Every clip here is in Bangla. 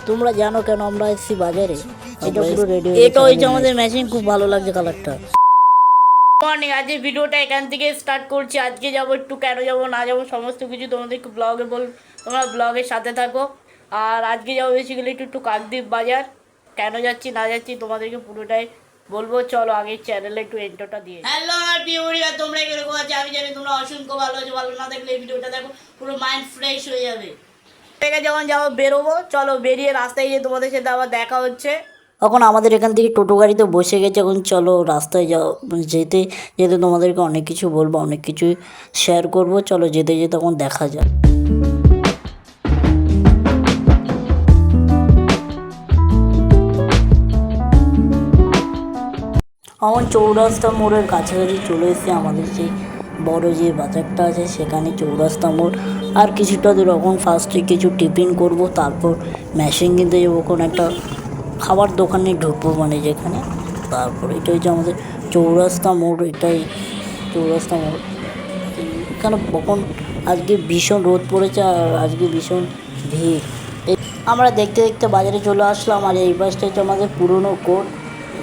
তোমরা জানো কেন আমরা এসেছি বাজারে? এটা পুরো রেডি হয়ে এটা হয়েছে আমাদের মেশিন, খুব ভালো লাগছে কালারটা। মর্নিং, আজকে ভিডিওটা এখান থেকে স্টার্ট করছি। আজকে যাবো একটু, কেন যাবো না যাবো সমস্ত কিছু তোমাদেরকে ব্লগে তোমরা ব্লগের সাথে থাকো। আর আজকে যাবো বেসিক্যালি একটু কাকদ্বীপ বাজার। কেন যাচ্ছি না যাচ্ছি তোমাদেরকে পুরোটাই বলবো। চলো আগে চ্যানেলে একটু এন্টারটা দিয়ে। হ্যালো আমার প্রিয় পরিবার, তোমরা কিরকম আছো? আমি জানি তোমরা অসংখ্য ভালো আছো। ভালো না থাকলে এই ভিডিওটা দেখো, পুরো মাইন্ড ফ্রেশ হয়ে যাবে। থেকে যখন যাবো বেরোবো, চলো বেরিয়ে রাস্তায় গিয়ে তোমাদের সাথে আবার দেখা হচ্ছে। এখন আমাদের এখান থেকে টোটো গাড়িতে বসে গেছে। এখন চলো রাস্তায় যাও, যেতে যেতে তোমাদেরকে অনেক কিছু বলবো, অনেক কিছু শেয়ার করব। চলো যেতে যেতে তখন দেখা যাক। আমার চৌরাস্তা মোড়ের কাছাকাছি চলে এসেছে। আমাদের সেই বড় যে বাজারটা আছে সেখানে চৌরাস্তা মোড়। আর কিছুটা দূর এখন ফার্স্টে কিছু টিফিন করব, তারপর মেশিন কিনতে যাবো, কোনো একটা খাবার দোকানে ঢুকবো, মানে যেখানে। তারপর এটা হচ্ছে আমাদের চৌরাস্তা মোড়, এটাই চৌরাস্তা মোড়। এখানে কখন আজকে ভীষণ রোদ পড়েছে আর আজকে ভীষণ ভিড়। আমরা দেখতে দেখতে বাজারে চলে আসলাম। আর এই পাশটা হচ্ছে আমাদের পুরনো কোর্ট।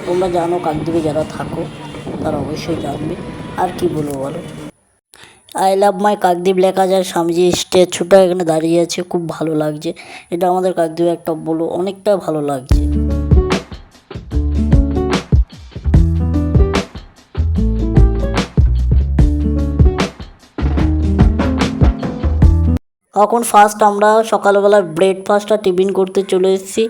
তোমরা জানো, কাকদ্বীপে যারা থাকো তারা অবশ্যই জানবে। আর কি বলবো বলো, আই লাভ মাই কাকদ্বীপ লেখা যায়, স্বামীজি স্ট্যাচুটা এখানে দাঁড়িয়ে আছে, খুব ভালো লাগছে। এটা আমাদের কাকদ্বীপে একটা বলো, অনেকটা ভালো লাগছে। এখন ফার্স্ট আমরা সকালবেলা ব্রেকফাস্টটা টিফিন করতে চলে এসেছি।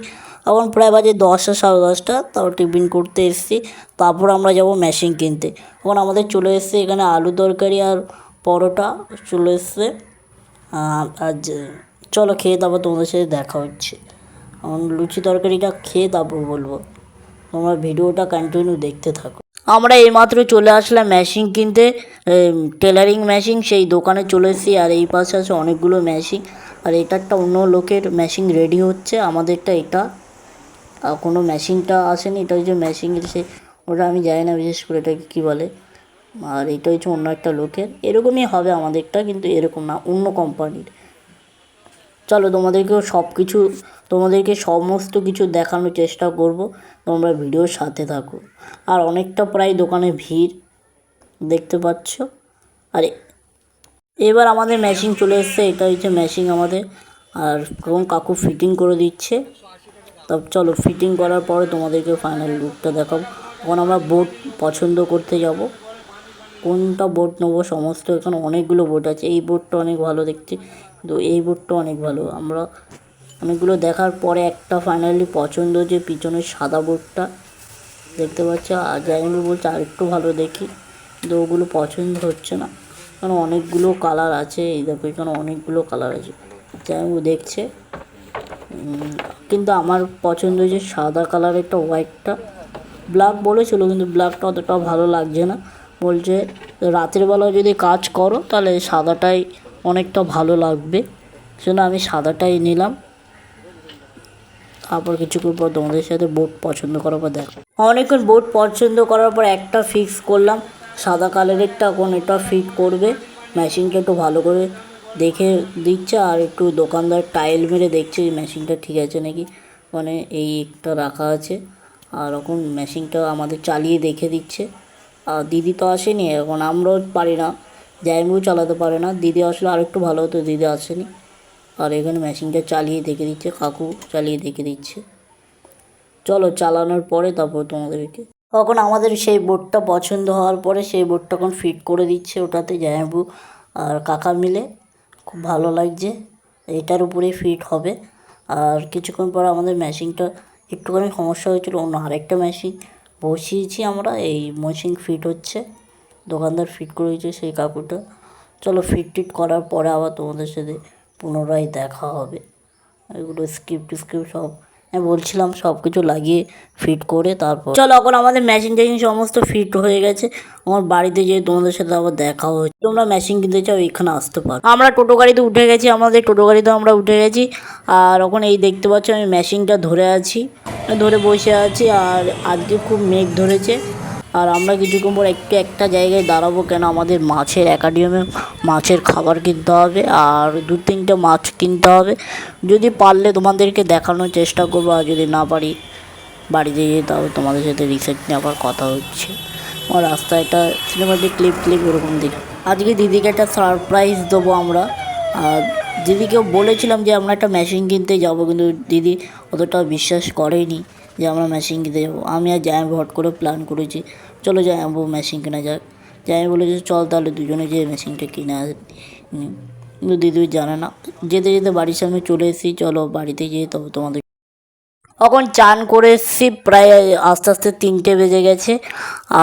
এখন প্রায় বাজে 10টা, 10:30। তারপর টিফিন করতে এসেছি। তারপর আমরা যাব মেশিন কিনতে। এখন আমাদের চলে এসেছে এখানে আলু তরকারি আর পরোটা চলে এসছে। আজ চলো খেয়ে তারপর তোমাদের সাথে দেখা হচ্ছে। এখন লুচি তরকারিটা খেয়ে তারপর বলবো। তোমরা ভিডিওটা কন্টিনিউ দেখতে থাকো। আমরা এইমাত্র চলে আসলাম মেশিন কিনতে, টেলারিং মেশিন, সেই দোকানে চলে এসেছি। আর এই পাশে আছে অনেকগুলো মেশিন। আর এটা একটা অন্য লোকের মেশিন রেডি হচ্ছে, আমাদেরটা এটা কোনো মেশিনটা আসেনি। এটা হচ্ছে মেশিনের সে, ওটা আমি জানি না বিশেষ করে এটাকে কী বলে। আর এটা হচ্ছে অন্য একটা লোকের, এরকমই হবে আমাদেরটা, কিন্তু এরকম না, অন্য কোম্পানির। চলো তোমাদেরকে সমস্ত কিছু দেখানোর চেষ্টা করব, তোমরা ভিডিওর সাথে থাকো। আর অনেকটা প্রায় দোকানে ভিড় দেখতে পাচ্ছ। আর এবার আমাদের মেশিন চলে এসছে, এটা হচ্ছে মেশিন আমাদের। আর কোন কাকু ফিটিং করে দিচ্ছে। তবে চলো ফিটিং করার পরে তোমাদেরকে ফাইনাল লুকটা দেখাবো। এখন আমরা বোট পছন্দ করতে যাব, কোনটা বোট নেবো সমস্ত। এখানে অনেকগুলো বোট আছে, এই বোটটা অনেক ভালো দেখতে, কিন্তু এই বোটটা অনেক ভালো। আমরা অনেকগুলো দেখার পরে একটা ফাইনালি পছন্দ, যে পিছনের সাদা বোটটা দেখতে পাচ্ছি। আর জাইমি বলছে আর একটু ভালো দেখি, কিন্তু ওগুলো পছন্দ হচ্ছে না, কারণ অনেকগুলো কালার আছে। এই দেখো এখানে অনেকগুলো কালার আছে, জাইমি দেখছে। কিন্তু আমার পছন্দ হয়েছে সাদা কালারেরটা, হোয়াইটটা। ব্ল্যাক বলেছিল, কিন্তু ব্ল্যাকটা অতটা ভালো লাগছে না। বলছে রাতের বেলা যদি কাজ করো তাহলে সাদাটাই অনেকটা ভালো লাগবে, সেজন্য আমি সাদাটাই নিলাম। তারপর কিছুক্ষণ পর তোমাদের সাথে বোট পছন্দ করার পর দেখো, অনেকক্ষণ বোট পছন্দ করার পর একটা ফিক্স করলাম, সাদা কালারেরটা। এখন এটা ফিট করবে, মেশিনটা একটু ভালো করে দেখে দিচ্ছে। আর একটু দোকানদার টাইল মেরে দেখছে যে মেশিনটা ঠিক আছে নাকি, মানে এই একটা রাখা আছে। আর এখন মেশিনটা আমাদের চালিয়ে দেখে দিচ্ছে। আর দিদি তো আসেনি, এখন আমরাও পারি না, জাইমিও চালাতে পারে না। দিদি আসলে আর একটু ভালো হতো, দিদি আসেনি। আর এখানে মেশিনটা চালিয়ে দেখে দিচ্ছে, কাকু চালিয়ে দেখে দিচ্ছে। চলো চালানোর পরে তারপর তোমাদেরকে। তখন আমাদের সেই বোর্ডটা পছন্দ হওয়ার পরে সেই বোর্ডটা এখন ফিট করে দিচ্ছে, ওটাতে জায়াবু আর কাকা মিলে। খুব ভালো লাগছে, এটার উপরেই ফিট হবে। আর কিছুক্ষণ পর আমাদের মেশিনটা একটুখানি সমস্যা হয়েছিল, অন্য আরেকটা মেশিন বসিয়েছি আমরা, এই মেশিন ফিট হচ্ছে, দোকানদার ফিট করে দিয়েছে সেই কাকুটা। চলো ফিট টিট করার পরে আবার তোমাদের সাথে পুনরায় দেখা হবে। এগুলো স্ক্রিপ্ট সব আমি বলছিলাম, সব কিছু লাগিয়ে ফিট করে তারপর চলো। এখন আমাদের মেশিন টেশিন সমস্ত ফিট হয়ে গেছে। আমার বাড়িতে যেয়ে তোমাদের সাথে আবার দেখা হচ্ছে। তোমরা মেশিন কিনতে চাও এখানে আসতে পারো। আমরা টোটো গাড়িতে উঠে গেছি, আমাদের টোটো গাড়িতে আমরা উঠে গেছি। আর এখন এই দেখতে পাচ্ছ আমি মেশিনটা ধরে আছি, ধরে বসে আছি। আর আজকে খুব মেঘ ধরেছে, আর আমরা কিছুক্ষণ পর একটা জায়গায় দাঁড়াবো, কেন আমাদের মাছের অ্যাকোয়ারিয়ামে মাছের খাবার কিনতে হবে আর 2-3টে মাছ কিনতে হবে। যদি পারলে তোমাদেরকে দেখানোর চেষ্টা করবো, আর যদি না পারি বাড়িতে যেতে হবে। তোমাদের সাথে রিসেন্ট নেওয়ার কথা হচ্ছে, আমার রাস্তায় একটা সিনেমাটিক ক্লিপ ওরকম দেখি। আজকে দিদিকে একটা সারপ্রাইজ দেবো আমরা। আর দিদিকেও বলেছিলাম যে আমরা একটা মেশিন কিনতে যাব, কিন্তু দিদি অতটা বিশ্বাস করেনি যে আমরা মেশিন কিনতে যাবো। আমি আর জামাইবাবু হট করে প্ল্যান করেছি, চলো জামাইবাবু মেশিন কেনা যাক। জামাইবাবু বলেছে চল তাহলে দুজনে যেয়ে মেশিনটা কিনে কিন্তু দিদি জানে না। যেতে যেতে বাড়ির সামনে চলে এসেছি, চলো বাড়িতে যেয়ে তবে তোমাদের। এখন চান করে এসেছি, প্রায় আস্তে আস্তে 3টে বেজে গেছে।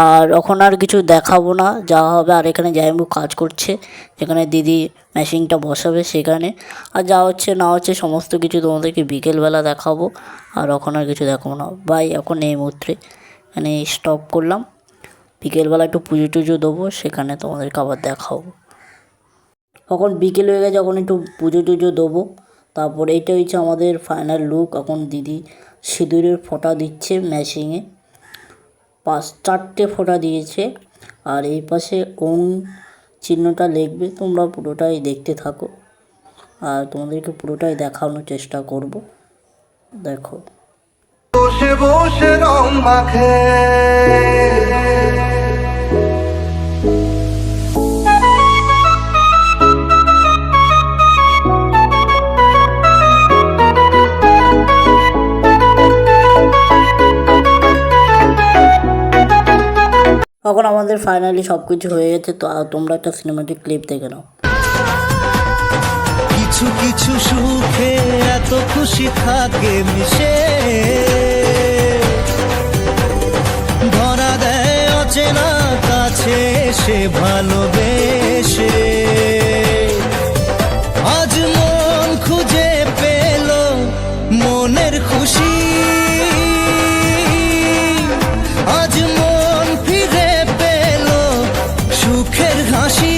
আর এখন আর কিছু দেখাবো না, যাওয়া হবে। আর এখানে জামাইবাবু কাজ করছে, যেখানে দিদি মেশিনটা বসাবে সেখানে। আর যা হচ্ছে না হচ্ছে সমস্ত কিছু তোমাদেরকে বিকেলবেলা দেখাবো। আর এখন আর কিছু দেখাবো না, বাই। এখন এই মুহূর্তে এখানে স্টপ করলাম। বিকেলবেলা একটু পুজো টুজো দেবো, সেখানে তোমাদেরকে আবার দেখাবো। এখন বিকেল হয়ে গেছে, এখন একটু পুজো টুজো দেবো। তারপর এইটা হচ্ছে আমাদের ফাইনাল লুক। এখন দিদি সিঁদুরের ফোঁটা দিচ্ছে মেশিনে, 4টে ফোঁটা দিয়েছে। আর এই পাশে ওম চিহ্নটা লিখবে, তোমরা পুরোটাই দেখতে থাকো আর তোমাদেরকে পুরোটাই দেখানোর চেষ্টা করব। দেখো বসে বসে রং মাখে, এখন আমাদের ফাইনালি সব কিছু হয়ে গেছে। তো তোমরা একটা সিনেমাটিক ক্লিপ দেখে নাও। কিছু কিছু সুখে এত খুশি থাকে মিশে, ধরা দেয় অচেনা কাছে সে ভালোবেসে। আজ মন খুঁজে পেল মনের খুশি, আজ মন ফিরে পেল সুখের হাসি।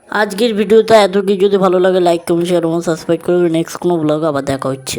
আজকের ভিডিওটা এতটুকু। যদি ভালো লাগে লাইক কমেন্ট শেয়ার এবং সাবস্ক্রাইব করবে। নেক্সট কোনো ব্লগ আবার দেখা হচ্ছে।